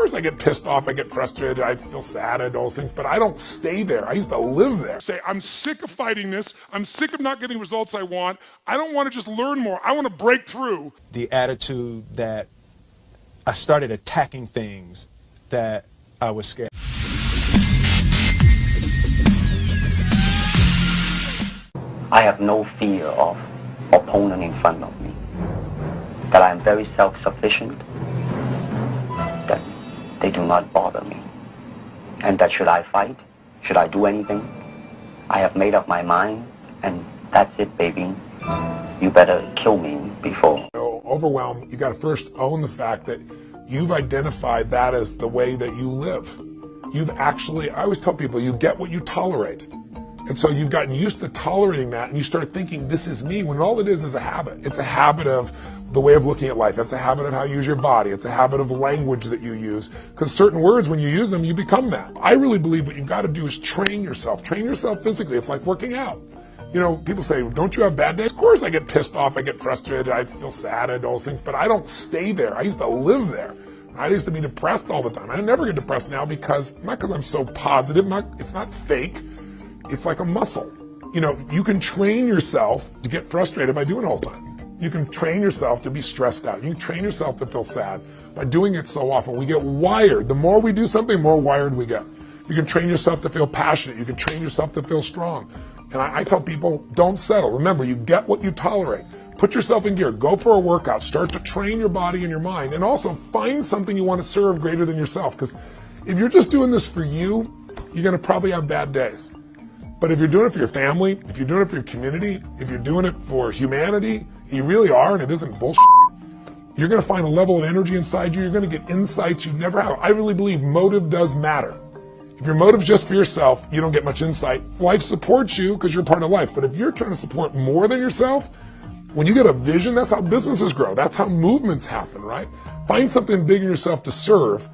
course I get pissed off, I get frustrated, I feel sad, I do all those things, but I don't stay there. I used to live there. Say, I'm sick of fighting this. I'm sick of not getting results I want. I don't want to just learn more. I want to break through. The attitude that I started attacking things that I was scared. I have no fear of opponent in front of me. That I am very self-sufficient. That they do not bother me. And that should I fight, should I do anything, I have made up my mind, and that's it, baby. You better kill me before. Overwhelm, you got to first own the fact that you've identified that as the way that you live. You've actually, I always tell people, you get what you tolerate. And so you've gotten used to tolerating that, and you start thinking, this is me, when all it is a habit. It's a habit of the way of looking at life. It's a habit of how you use your body. It's a habit of language that you use. Because certain words, when you use them, you become that. I really believe what you've got to do is train yourself. Train yourself physically. It's like working out. You know, people say, don't you have bad days? Of course I get pissed off, I get frustrated, I feel sad, I do all those things, but I don't stay there. I used to live there. I used to be depressed all the time. I never get depressed now because, not because I'm so positive, it's not fake. It's like a muscle. You know, you can train yourself to get frustrated by doing it all the time. You can train yourself to be stressed out. You can train yourself to feel sad by doing it so often. We get wired. The more we do something, the more wired we get. You can train yourself to feel passionate. You can train yourself to feel strong. And I tell people, don't settle. Remember, you get what you tolerate. Put yourself in gear. Go for a workout. Start to train your body and your mind. And also find something you want to serve greater than yourself. Because if you're just doing this for you, you're going to probably have bad days. But if you're doing it for your family, if you're doing it for your community, if you're doing it for humanity, you really are, and it isn't bullshit, you're going to find a level of energy inside you. You're going to get insights you've never had. I really believe motive does matter. If your motive's just for yourself, you don't get much insight. Life supports you because you're part of life. But if you're trying to support more than yourself, when you get a vision, that's how businesses grow. That's how movements happen, right? Find something big in yourself to serve,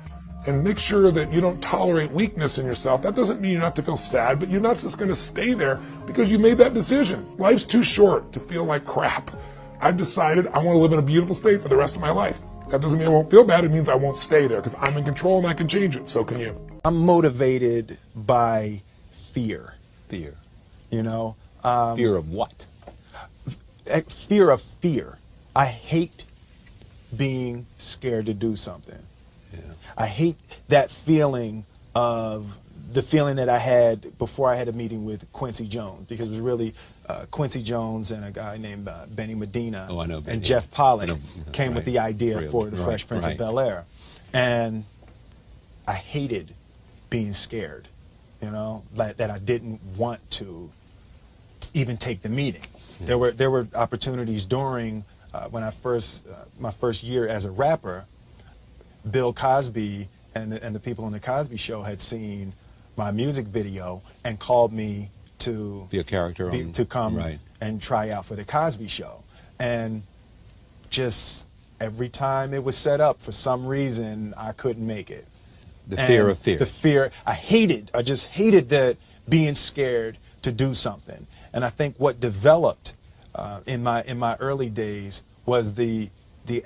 and make sure that you don't tolerate weakness in yourself. That doesn't mean you're not to feel sad, but you're not just going to stay there because you made that decision. Life's too short to feel like crap. I've decided I want to live in a beautiful state for the rest of my life. That doesn't mean I won't feel bad. It means I won't stay there because I'm in control and I can change it. So can you. I'm motivated by fear. Fear. You know? Fear of what? Fear of fear. I hate being scared to do something. Yeah. I hate that feeling of the feeling that I had before I had a meeting with Quincy Jones, because it was really Quincy Jones and a guy named Benny Medina and Jeff Pollack came with the idea for the Fresh Prince of Bel-Air. And I hated being scared, you know, that I didn't want to even take the meeting. Yeah. There were opportunities during when I my first year as a rapper. Bill Cosby and the people on the Cosby Show had seen my music video and called me to be a character to come and try out for the Cosby Show. And just every time it was set up, for some reason I couldn't make it. The fear of fear. The fear. I just hated that, being scared to do something. And I think what developed in my early days was the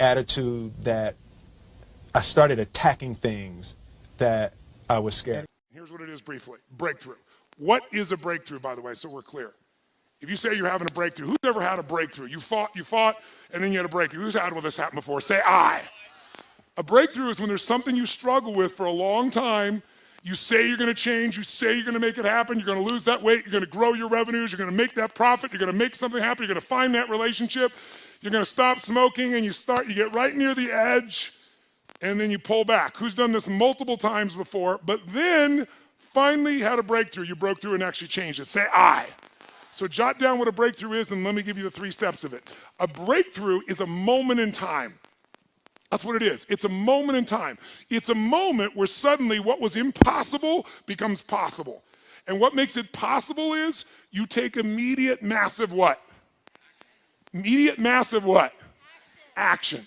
attitude that I started attacking things that I was scared. Here's what it is briefly. Breakthrough. What is a breakthrough, by the way, so we're clear? If you say you're having a breakthrough, who's ever had a breakthrough? You fought, and then you had a breakthrough. Who's had this happen before? Say I. A breakthrough is when there's something you struggle with for a long time. You say you're going to change. You say you're going to make it happen. You're going to lose that weight. You're going to grow your revenues. You're going to make that profit. You're going to make something happen. You're going to find that relationship. You're going to stop smoking, and you get right near the edge, and then you pull back. Who's done this multiple times before, but then finally had a breakthrough? You broke through and actually changed it. Say I. So jot down what a breakthrough is, and let me give you the 3 steps of it. A breakthrough is a moment in time. That's what it is. It's a moment in time. It's a moment where suddenly what was impossible becomes possible. And what makes it possible is you take immediate, massive what? Immediate, massive what? Action.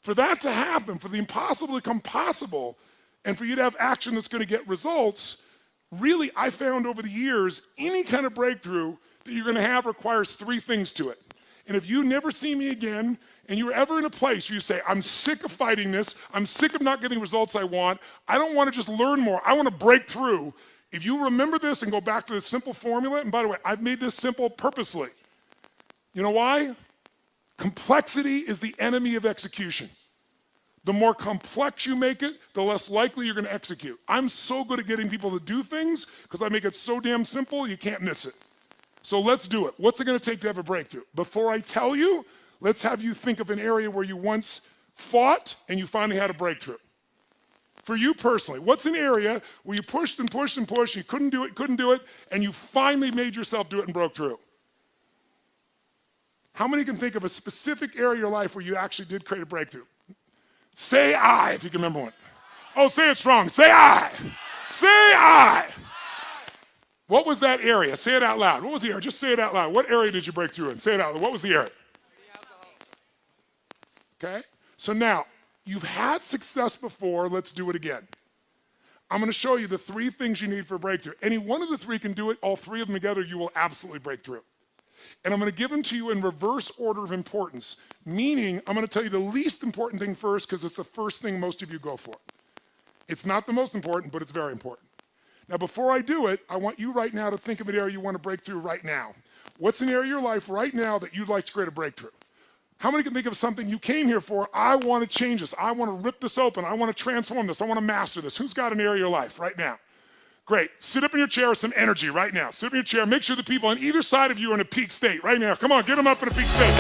For that to happen, for the impossible to become possible, and for you to have action that's going to get results, really, I found over the years, any kind of breakthrough that you're going to have requires 3 things to it. And if you never see me again, and you're ever in a place where you say, I'm sick of fighting this, I'm sick of not getting results I want, I don't want to just learn more, I want to break through. If you remember this and go back to this simple formula, and by the way, I've made this simple purposely. You know why? Complexity is the enemy of execution. The more complex you make it, the less likely you're going to execute. I'm so good at getting people to do things because I make it so damn simple, you can't miss it. So let's do it. What's it going to take to have a breakthrough? Before I tell you, let's have you think of an area where you once fought and you finally had a breakthrough. For you personally, what's an area where you pushed and pushed and pushed, you couldn't do it, and you finally made yourself do it and broke through? How many can think of a specific area of your life where you actually did create a breakthrough? Say I, if you can remember one. Oh, say it strong. Say I. Say I. What was that area? Say it out loud. What was the area? Just say it out loud. What area did you break through in? Say it out loud. What was the area? Okay? So now, you've had success before. Let's do it again. I'm going to show you the 3 things you need for a breakthrough. Any one of the 3 can do it. All 3 of them together, you will absolutely break through. And I'm going to give them to you in reverse order of importance, meaning I'm going to tell you the least important thing first because it's the first thing most of you go for. It's not the most important, but it's very important. Now, before I do it, I want you right now to think of an area you want to break through right now. What's an area of your life right now that you'd like to create a breakthrough? How many can think of something you came here for? I want to change this. I want to rip this open. I want to transform this. I want to master this. Who's got an area of your life right now? Great. Sit up in your chair with some energy right now. Sit up in your chair. Make sure the people on either side of you are in a peak state right now. Come on, get them up in a peak state.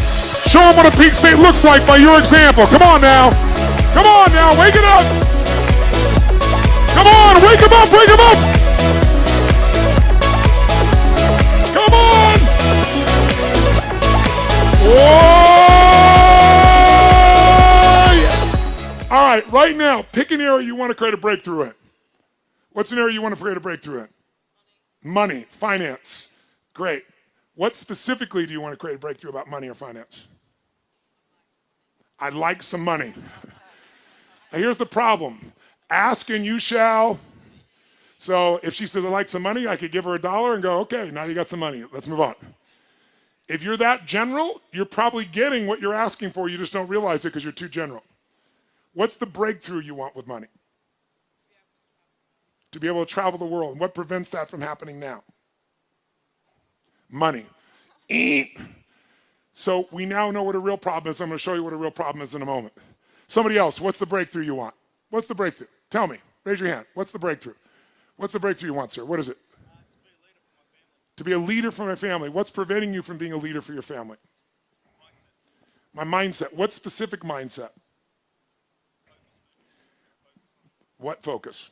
Show them what a peak state looks like by your example. Come on now. Come on now. Wake it up. Come on. Wake them up. Wake them up. Come on. Oh, yes. All right. Right now, pick an area you want to create a breakthrough in. What's an area you want to create a breakthrough in? Money, finance. Great. What specifically do you want to create a breakthrough about money or finance? I'd like some money. Now here's the problem. Ask and you shall. So if she says, I'd like some money, I could give her $1 and go, okay, now you got some money. Let's move on. If you're that general, you're probably getting what you're asking for. You just don't realize it because you're too general. What's the breakthrough you want with money? To be able to travel the world. And what prevents that from happening now? Money. So we now know what a real problem is. I'm going to show you what a real problem is in a moment. Somebody else, what's the breakthrough you want? What's the breakthrough? Tell me. Raise your hand. What's the breakthrough? What's the breakthrough you want, sir? What is it? To be a leader for my family. What's preventing you from being a leader for your family? My mindset. What specific mindset? What focus?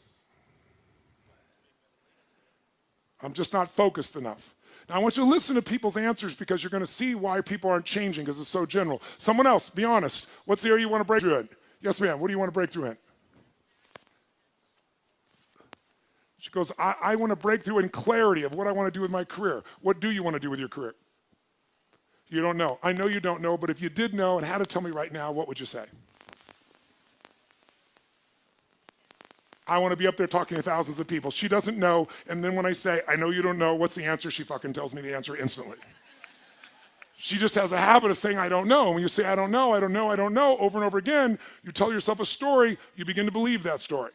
I'm just not focused enough. Now I want you to listen to people's answers because you're going to see why people aren't changing because it's so general. Someone else, be honest. What's the area you want to break through in? Yes, ma'am. What do you want to break through in? She goes, I want to break through in clarity of what I want to do with my career. What do you want to do with your career? You don't know. I know you don't know, but if you did know and had to tell me right now, what would you say? I want to be up there talking to thousands of people. She doesn't know, and then when I say, I know you don't know, what's the answer? She fucking tells me the answer instantly. She just has a habit of saying, I don't know. When you say, I don't know, I don't know, I don't know, over and over again, you tell yourself a story, you begin to believe that story.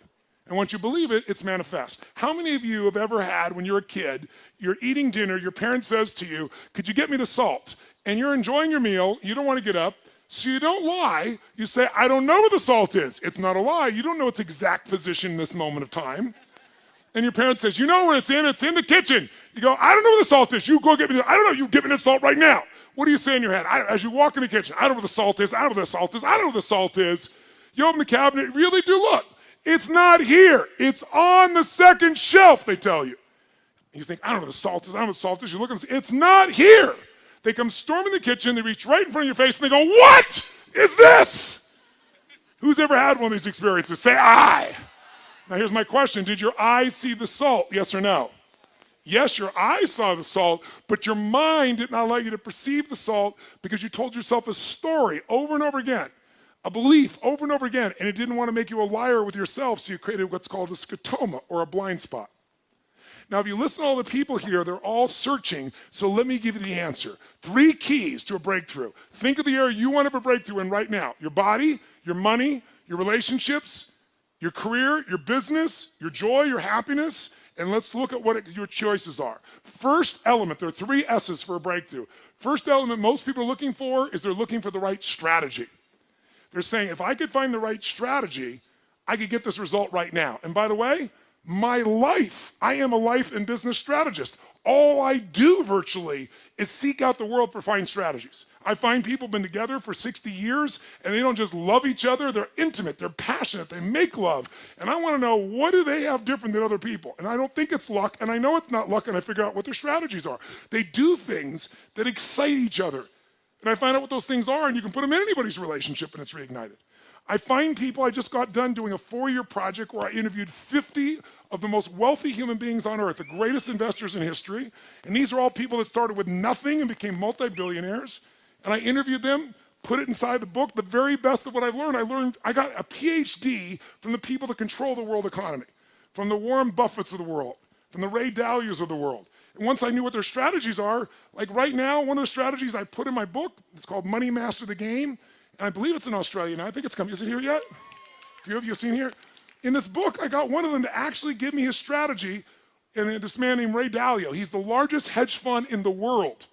And once you believe it, it's manifest. How many of you have ever had, when you're a kid, you're eating dinner, your parent says to you, could you get me the salt? And you're enjoying your meal, you don't want to get up, so you don't lie, you say, I don't know where the salt is. It's not a lie, you don't know its exact position in this moment of time. And your parent says, you know where it's in the kitchen. You go, I don't know where the salt is, you go get me the, I don't know, you give me the salt right now. What do you say in your head? As you walk in the kitchen, I don't know where the salt is, I don't know where the salt is, I don't know where the salt is. You open the cabinet, really do look. It's not here, it's on the second shelf, they tell you. You think, I don't know where the salt is, I don't know where the salt is, you look and say, it's not here. They come storming the kitchen, they reach right in front of your face, and they go, what is this? Who's ever had one of these experiences? Say, I. Now here's my question. Did your eyes see the salt, yes or no? Yes, your eyes saw the salt, but your mind did not allow you to perceive the salt because you told yourself a story over and over again, a belief over and over again, and it didn't want to make you a liar with yourself, so you created what's called a scotoma, or a blind spot. Now, if you listen to all the people here, they're all searching, so let me give you the answer. 3 keys to a breakthrough. Think of the area you want to have a breakthrough in right now. Your body, your money, your relationships, your career, your business, your joy, your happiness, and let's look at what your choices are. First element, there are 3 S's for a breakthrough. First element most people are looking for is they're looking for the right strategy. They're saying, if I could find the right strategy, I could get this result right now. And by the way, my life, I am a life and business strategist. All I do virtually is seek out the world for fine strategies. I find people have been together for 60 years and they don't just love each other, they're intimate, they're passionate, they make love. And I want to know, what do they have different than other people? And I don't think it's luck, and I know it's not luck, and I figure out what their strategies are. They do things that excite each other. And I find out what those things are, and you can put them in anybody's relationship and it's reignited. I find people, I just got done doing a 4-year project where I interviewed 50 of the most wealthy human beings on earth, the greatest investors in history. And these are all people that started with nothing and became multi-billionaires. And I interviewed them, put it inside the book, the very best of what I've learned. I got a PhD from the people that control the world economy, from the Warren Buffetts of the world, from the Ray Dalias of the world. And once I knew what their strategies are, like right now, one of the strategies I put in my book, it's called Money Master the Game. And I believe it's in Australia now. I think it's coming. Is it here yet? A few of you have seen here? In this book, I got one of them to actually give me his strategy, and this man named Ray Dalio. He's the largest hedge fund in the world.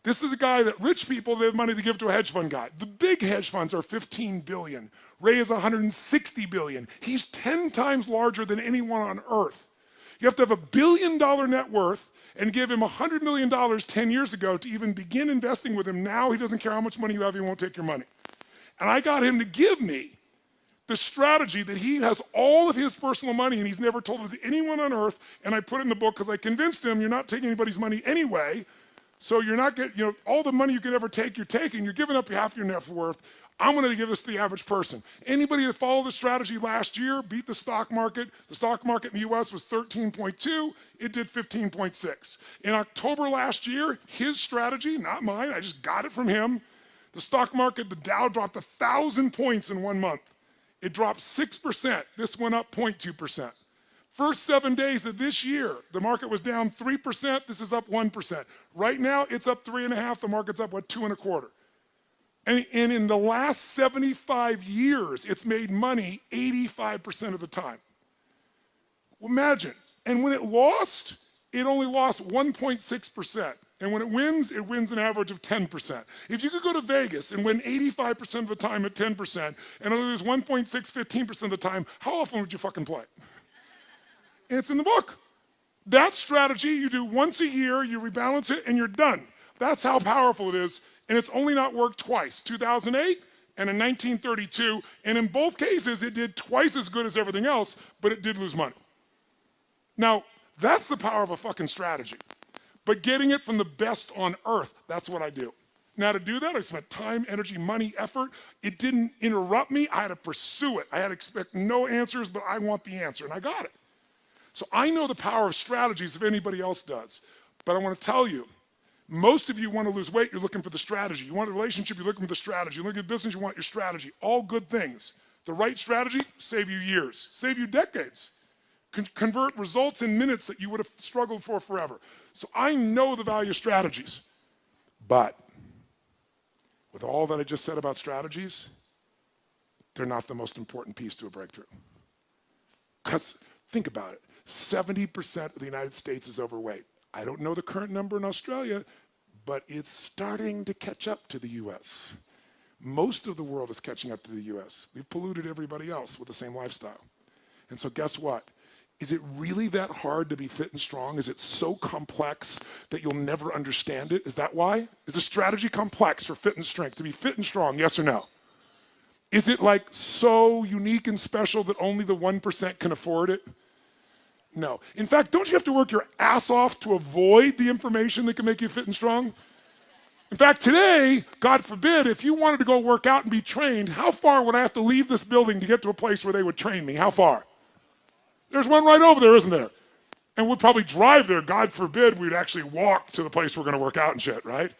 This is a guy that rich people, they have money to give to a hedge fund guy. The big hedge funds are 15 billion. Ray is 160 billion. He's 10 times larger than anyone on earth. You have to have $1 billion net worth and give him $100 million 10 years ago to even begin investing with him. Now he doesn't care how much money you have, he won't take your money. And I got him to give me the strategy that he has all of his personal money and he's never told it to anyone on earth, and I put it in the book because I convinced him you're not taking anybody's money anyway, so you're not getting, all the money you could ever take, you're taking, you're giving up half your net worth. I'm going to give this to the average person. Anybody that followed the strategy last year beat the stock market. The stock market in the US was 13.2, it did 15.6. In October last year, his strategy, not mine, I just got it from him. The stock market, the Dow dropped 1,000 points in 1 month. It dropped 6%. This went up 0.2%. First 7 days of this year, the market was down 3%. This is up 1%. Right now, it's up 3.5%. The market's up, 2.25%. And in the last 75 years, it's made money 85% of the time. Well, imagine. And when it lost, it only lost 1.6%. And when it wins an average of 10%. If you could go to Vegas and win 85% of the time at 10% and lose 15% of the time, how often would you fucking play? And it's in the book. That strategy you do once a year, you rebalance it, and you're done. That's how powerful it is, and it's only not worked twice, 2008 and in 1932, and in both cases, it did twice as good as everything else, but it did lose money. Now, that's the power of a fucking strategy. But getting it from the best on earth, that's what I do. Now to do that, I spent time, energy, money, effort. It didn't interrupt me. I had to pursue it. I had to expect no answers, but I want the answer, and I got it. So I know the power of strategies if anybody else does. But I want to tell you, most of you want to lose weight, you're looking for the strategy. You want a relationship, you're looking for the strategy. You look at business, you want your strategy. All good things. The right strategy, save you years, save you decades. Convert results in minutes that you would have struggled for forever. So I know the value of strategies. But with all that I just said about strategies, they're not the most important piece to a breakthrough. Because think about it, 70% of the United States is overweight. I don't know the current number in Australia, but it's starting to catch up to the US. Most of the world is catching up to the US. We've polluted everybody else with the same lifestyle. And so guess what? Is it really that hard to be fit and strong? Is it so complex that you'll never understand it? Is that why? Is the strategy complex for fit and strength, to be fit and strong, yes or no? Is it like so unique and special that only the 1% can afford it? No. In fact, don't you have to work your ass off to avoid the information that can make you fit and strong? In fact, today, God forbid, if you wanted to go work out and be trained, how far would I have to leave this building to get to a place where they would train me? How far? There's one right over there, isn't there? And we'd probably drive there. God forbid we'd actually walk to the place we're going to work out and shit, right?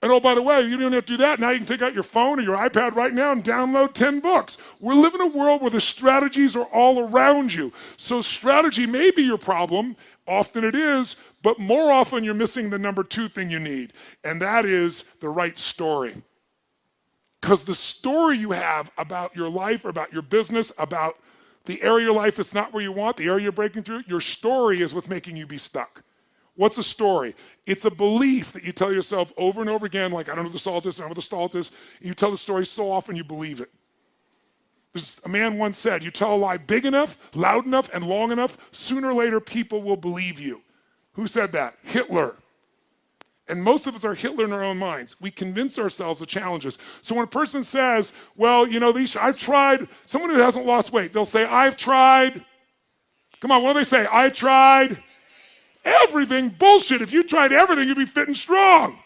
And oh, by the way, you don't have to do that. Now you can take out your phone or your iPad right now and download 10 books. We're living in a world where the strategies are all around you. So strategy may be your problem, Often it is, but more often you're missing the number 2 thing you need, and that is the right story. Because the story you have about your life, about your business, about the area of your life that's not where you want, the area you're breaking through, your story is what's making you be stuck. What's a story? It's a belief that you tell yourself over and over again, like, I don't know what the salt is, I don't know what the salt is. And you tell the story so often you believe it. A man once said, you tell a lie big enough, loud enough, and long enough, sooner or later people will believe you. Who said that? Hitler. And most of us are Hitler in our own minds. We convince ourselves of challenges. So when a person says, well, you know, I've tried, someone who hasn't lost weight, they'll say, I've tried. Come on, what do they say? I tried everything. Bullshit. If you tried everything, you'd be fit and strong.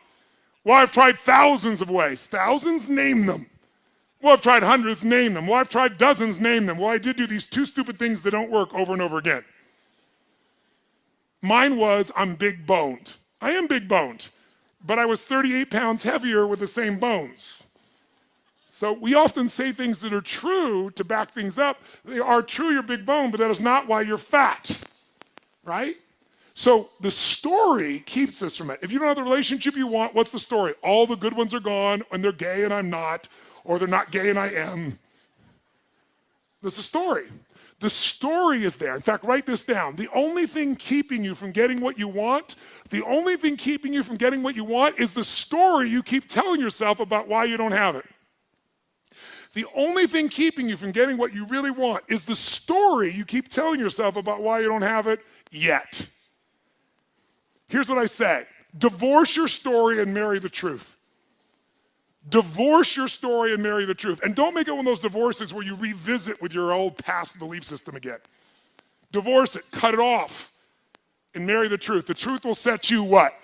Well, I've tried thousands of ways. Thousands? Name them. Well, I've tried hundreds, name them. Well, I've tried dozens, name them. Well, I did do these 2 stupid things that don't work over and over again. Mine was, I'm big boned. I am big boned, but I was 38 pounds heavier with the same bones. So we often say things that are true to back things up. They are true, you're big boned, but that is not why you're fat, right? So the story keeps us from it. If you don't have the relationship you want, what's the story? All the good ones are gone, and they're gay and I'm not. Or they're not gay and I am. There's a story. The story is there. In fact, write this down. The only thing keeping you from getting what you want, the only thing keeping you from getting what you want is the story you keep telling yourself about why you don't have it. The only thing keeping you from getting what you really want is the story you keep telling yourself about why you don't have it yet. Here's what I say. Divorce your story and marry the truth. Divorce your story and marry the truth. And don't make it one of those divorces where you revisit with your old past belief system again. Divorce it, cut it off, and marry the truth. The truth will set you what?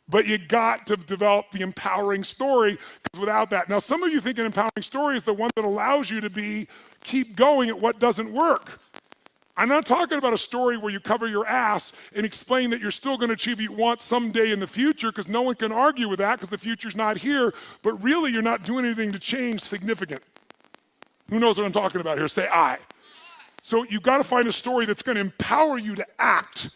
But you got to develop the empowering story, because without that, now some of you think an empowering story is the one that allows you to keep going at what doesn't work. I'm not talking about a story where you cover your ass and explain that you're still going to achieve what you want someday in the future, because no one can argue with that because the future's not here, but really you're not doing anything to change significant. Who knows what I'm talking about here? Say I. So you've got to find a story that's going to empower you to act,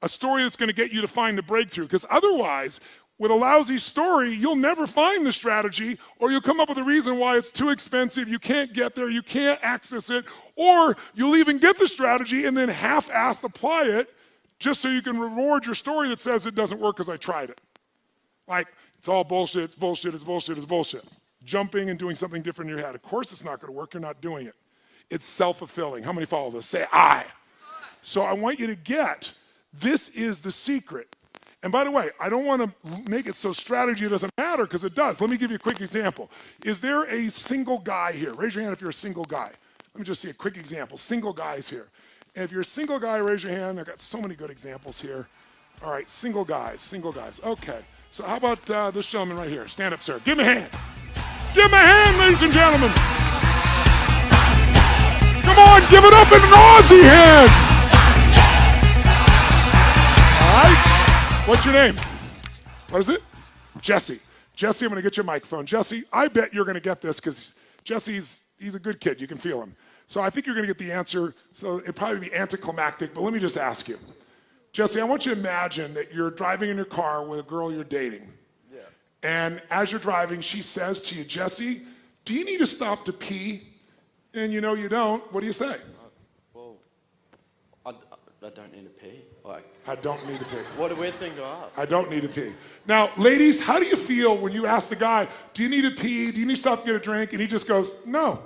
a story that's going to get you to find the breakthrough, because otherwise, with a lousy story, you'll never find the strategy, or you'll come up with a reason why it's too expensive, you can't get there, you can't access it, or you'll even get the strategy and then half-assed apply it just so you can reward your story that says it doesn't work because I tried it. Like, it's all bullshit, it's bullshit, it's bullshit, it's bullshit. Jumping and doing something different in your head. Of course it's not going to work, you're not doing it. It's self-fulfilling. How many follow this? Say I. So I want you to get, this is the secret. And by the way, I don't want to make it so strategy doesn't matter, because it does. Let me give you a quick example. Is there a single guy here? Raise your hand if you're a single guy. Let me just see a quick example. Single guys here. And if you're a single guy, raise your hand. I've got so many good examples here. All right, single guys, single guys. Okay, so how about this gentleman right here? Stand up, sir. Give him a hand. Give him a hand, ladies and gentlemen. Come on, give it up in an Aussie hand. All right. What's your name? What is it? Jesse. Jesse, I'm going to get your microphone. Jesse, I bet you're going to get this, because Jesse's a good kid. You can feel him. So I think you're going to get the answer. So it'd probably be anticlimactic, but let me just ask you. Jesse, I want you to imagine that you're driving in your car with a girl you're dating. Yeah. And as you're driving, she says to you, Jesse, do you need to stop to pee? And you know you don't. What do you say? Well, I don't need to pee. I don't need to pee. What a weird thing to ask. I don't need to pee. Now, ladies, how do you feel when you ask the guy, do you need to pee? Do you need to stop to get a drink? And he just goes, no.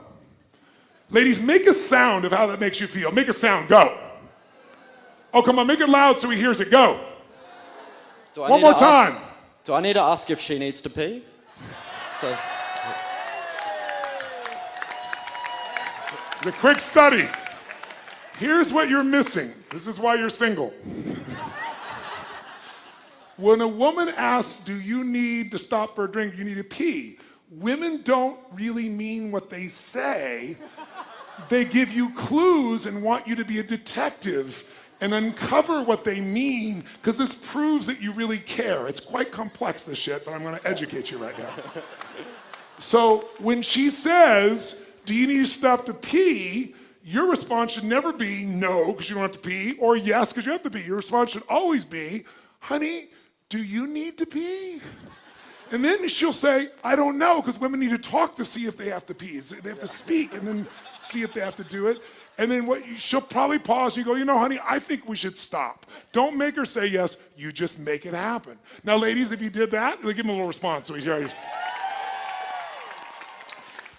Ladies, make a sound of how that makes you feel. Make a sound. Go. Oh, come on. Make it loud so he hears it. Go. One more time. Do I need to ask if she needs to pee? So. It's a quick study. Here's what you're missing. This is why you're single. When a woman asks, do you need to stop for a drink, you need to pee, women don't really mean what they say. They give you clues and want you to be a detective and uncover what they mean, because this proves that you really care. It's quite complex, this shit, but I'm going to educate you right now. So when she says, do you need to stop to pee, Your response should never be no, because you don't have to pee, or yes, because you have to pee. Your response should always be, honey, do you need to pee? And then she'll say, I don't know, because women need to talk to see if they have to pee. They have to speak and then see if they have to do it. And then she'll probably pause and you go, you know, honey, I think we should stop. Don't make her say yes, you just make it happen. Now, ladies, if you did that, give him a little response.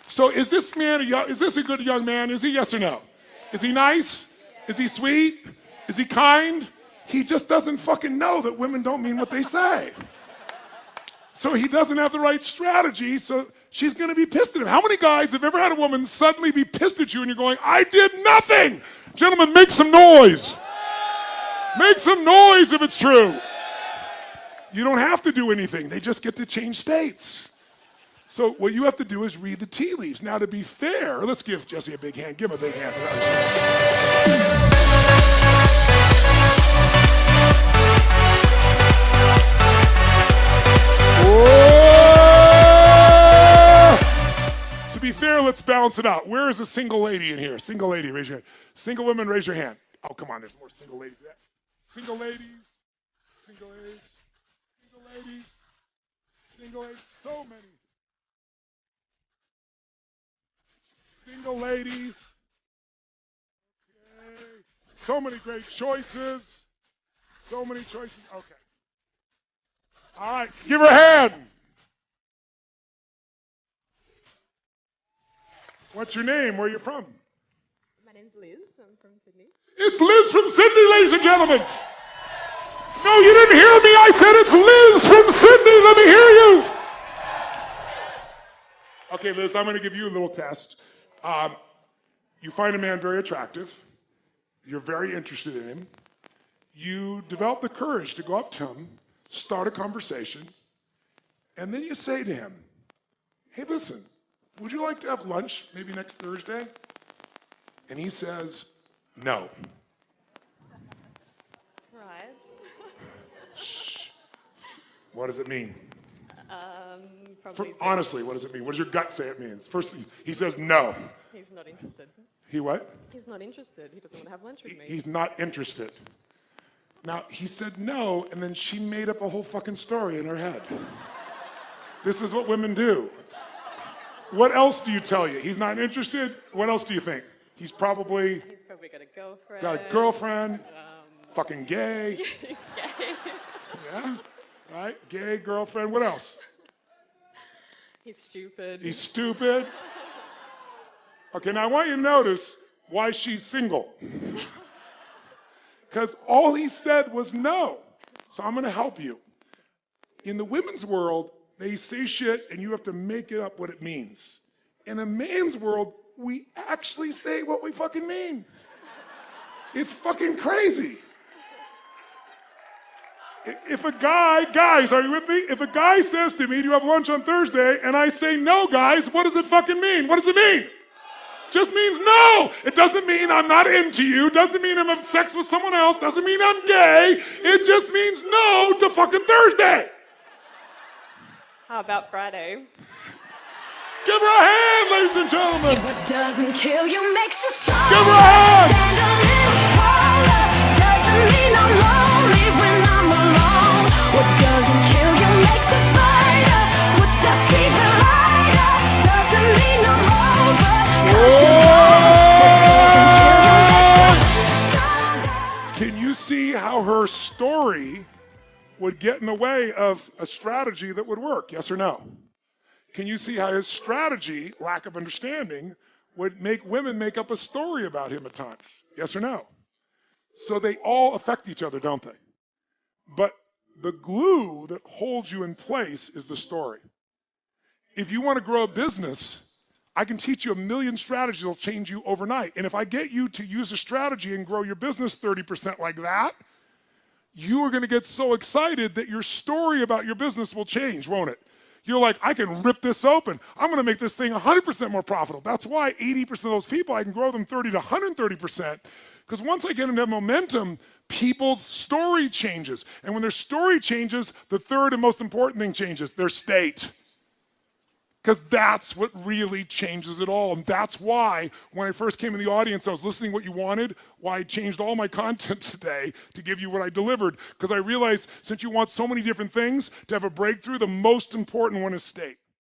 So is this man is this a good young man? Is he yes or no? Is he nice? Is he sweet? Is he kind? He just doesn't fucking know that women don't mean what they say. So he doesn't have the right strategy, so she's gonna be pissed at him. How many guys have ever had a woman suddenly be pissed at you and you're going, I did nothing? Gentlemen, make some noise. Make some noise if it's true. You don't have to do anything. They just get to change states. So what you have to do is read the tea leaves. Now, to be fair, let's give Jesse a big hand. Give him a big hand for that. To be fair, let's balance it out. Where is a single lady in here? Single lady, raise your hand. Single women, raise your hand. Oh, come on, there's more single ladies. Single ladies, single ladies, single ladies, single ladies, so many. Single ladies. Okay. So many great choices. So many choices. Okay. All right, give her a hand. What's your name? Where are you from? My name's Liz. I'm from Sydney. It's Liz from Sydney, ladies and gentlemen. No, you didn't hear me. I said it's Liz from Sydney. Let me hear you. Okay, Liz, I'm going to give you a little test. You find a man very attractive. You're very interested in him. You develop the courage to go up to him, start a conversation, and then you say to him, hey, listen, would you like to have lunch maybe next Thursday? And he says, no. Right. What does it mean? Probably. Honestly, what does it mean? What does your gut say it means? First, he says no. He's not interested. He what? He's not interested. He doesn't want to have lunch with me. He's not interested. Now, he said no, and then she made up a whole fucking story in her head. This is what women do. What else do you tell you? He's not interested? What else do you think? He's probably got a girlfriend. Got a girlfriend. Fucking gay. He's gay. Yeah, right? Gay, girlfriend. What else? He's stupid. He's stupid. Okay, now I want you to notice why she's single. Because all he said was no. So I'm going to help you. In the women's world, they say shit and you have to make it up what it means. In a man's world, we actually say what we fucking mean. It's fucking crazy. If a guy, guys, are you with me? If a guy says to me, do you have lunch on Thursday? And I say, no, guys, what does it fucking mean? What does it mean? Just means no. It doesn't mean I'm not into you. Doesn't mean I'm having sex with someone else. Doesn't mean I'm gay. It just means no to fucking Thursday. How about Friday? Give her a hand, ladies and gentlemen. What doesn't kill you makes you stronger. Give her a hand. Stand a little taller. Doesn't mean I'm lonely when I'm alone. What doesn't kill you makes you fighter. What does keep it lighter? Doesn't mean I'm over. Can you see how her story would get in the way of a strategy that would work? Yes or no? Can you see how his strategy, lack of understanding, would make women make up a story about him at times? Yes or no? So they all affect each other, don't they? But the glue that holds you in place is the story. If you want to grow a business, I can teach you a million strategies that will change you overnight. And if I get you to use a strategy and grow your business 30% like that, you are going to get so excited that your story about your business will change, won't it? You're like, I can rip this open. I'm going to make this thing 100% more profitable. That's why 80% of those people, I can grow them 30 to 130%. Because once I get into momentum, people's story changes. And when their story changes, the third and most important thing changes, their state. Because that's what really changes it all. And that's why when I first came in the audience, I was listening to what you wanted, why I changed all my content today to give you what I delivered. Because I realized since you want so many different things, to have a breakthrough, the most important one is state.